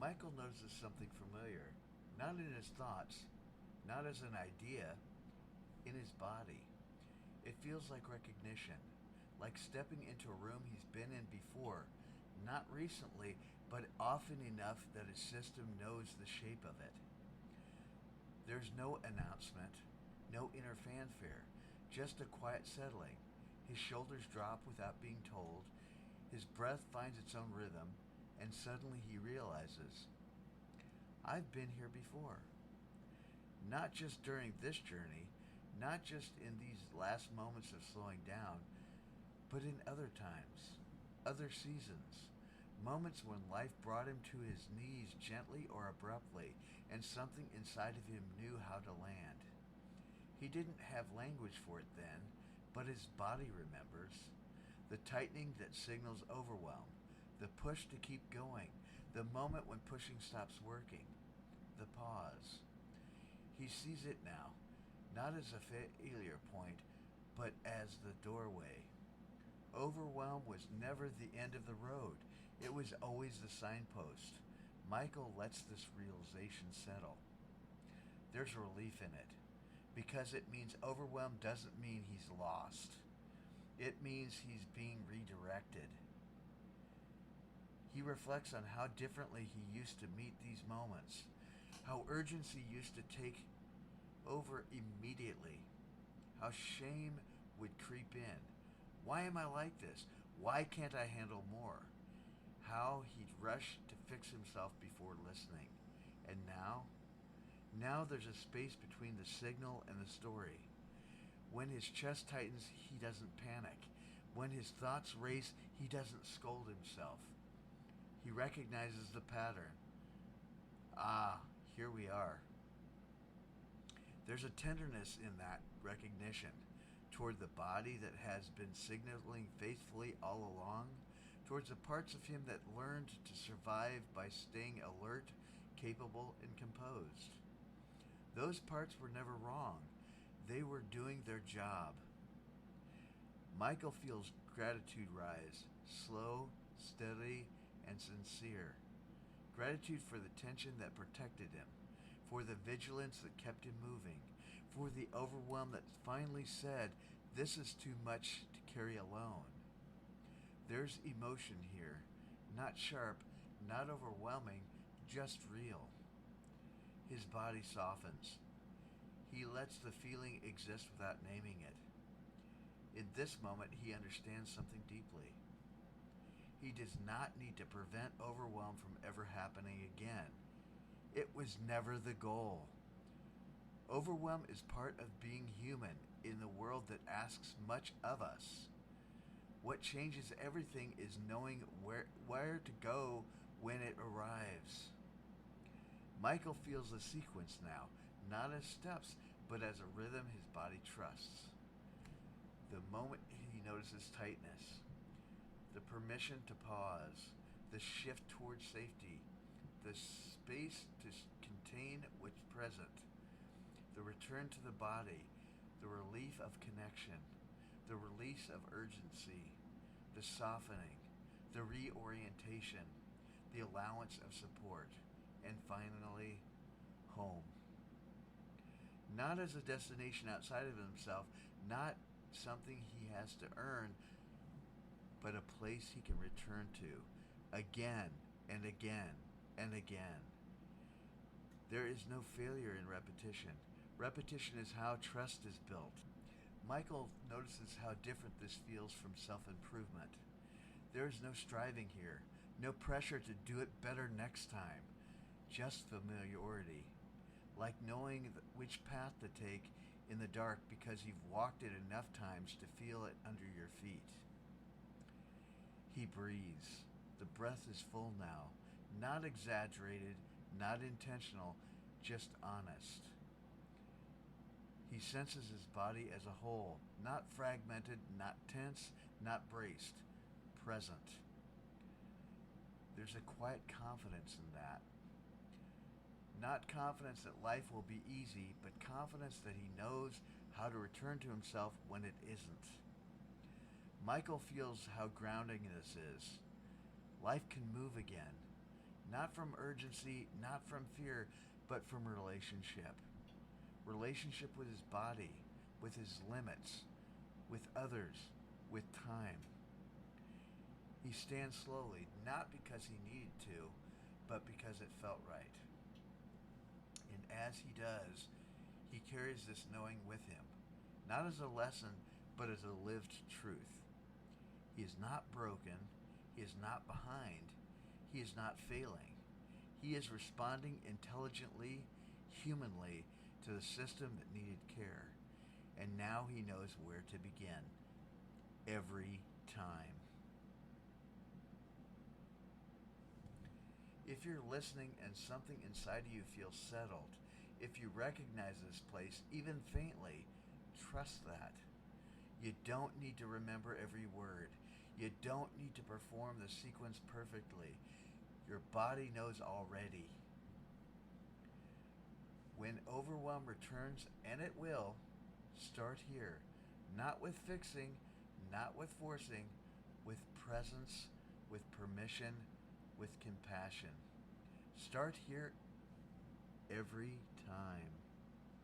Michael notices something familiar, not in his thoughts, not as an idea, in his body. It feels like recognition, like stepping into a room he's been in before, not recently, but often enough that his system knows the shape of it. There's no announcement, no inner fanfare, just a quiet settling. His shoulders drop without being told, his breath finds its own rhythm, and suddenly he realizes, I've been here before. Not just during this journey, not just in these last moments of slowing down, but in other times, other seasons, moments when life brought him to his knees gently or abruptly, and something inside of him knew how to land. He didn't have language for it then, but his body remembers. The tightening that signals overwhelm, the push to keep going, the moment when pushing stops working, the pause. He sees it now, not as a failure point, but as the doorway. Overwhelm was never the end of the road. It was always the signpost. Michael lets this realization settle. There's relief in it, because it means overwhelm doesn't mean he's lost. It means he's being redirected. He reflects on how differently he used to meet these moments, how urgency used to take over immediately, how shame would creep in. Why am I like this? Why can't I handle more? How he'd rush to fix himself before listening. And now there's a space between the signal and the story. When his chest tightens, he doesn't panic. When his thoughts race, he doesn't scold himself. He recognizes the pattern. Ah, here we are. There's a tenderness in that recognition toward the body that has been signaling faithfully all along, towards the parts of him that learned to survive by staying alert, capable, and composed. Those parts were never wrong. They were doing their job. Michael feels gratitude rise, slow, steady, and sincere. Gratitude for the tension that protected him, for the vigilance that kept him moving, for the overwhelm that finally said, this is too much to carry alone. There's emotion here, not sharp, not overwhelming, just real. His body softens. He lets the feeling exist without naming it. In this moment, he understands something deeply. He does not need to prevent overwhelm from ever happening again. It was never the goal. Overwhelm is part of being human in the world that asks much of us. What changes everything is knowing where to go when it arrives. Michael feels the sequence now, not as steps, but as a rhythm his body trusts. The moment he notices tightness, the permission to pause, the shift towards safety, the space to contain what's present, the return to the body, the relief of connection, the release of urgency, the softening, the reorientation, the allowance of support, and finally, home. Not as a destination outside of himself, not something he has to earn, but a place he can return to again and again and again. There is no failure in repetition. Repetition is how trust is built. Michael notices how different this feels from self-improvement. There is no striving here, no pressure to do it better next time, just familiarity, like knowing which path to take in the dark because you've walked it enough times to feel it under your feet. He breathes. The breath is full now, not exaggerated, not intentional, just honest. He senses his body as a whole, not fragmented, not tense, not braced, present. There's a quiet confidence in that. Not confidence that life will be easy, but confidence that he knows how to return to himself when it isn't. Michael feels how grounding this is. Life can move again. Not from urgency, not from fear, but from relationship. Relationship with his body, with his limits, with others, with time. He stands slowly, not because he needed to, but because it felt right. And as he does, he carries this knowing with him, not as a lesson, but as a lived truth. He is not broken. He is not behind. He is not failing. He is responding intelligently, humanly, to the system that needed care. And now he knows where to begin. Every time. If you're listening and something inside of you feels settled, if you recognize this place, even faintly, trust that. You don't need to remember every word. You don't need to perform the sequence perfectly. Your body knows already. When overwhelm returns, and it will, start here. Not with fixing, not with forcing, with presence, with permission, with compassion. Start here every time.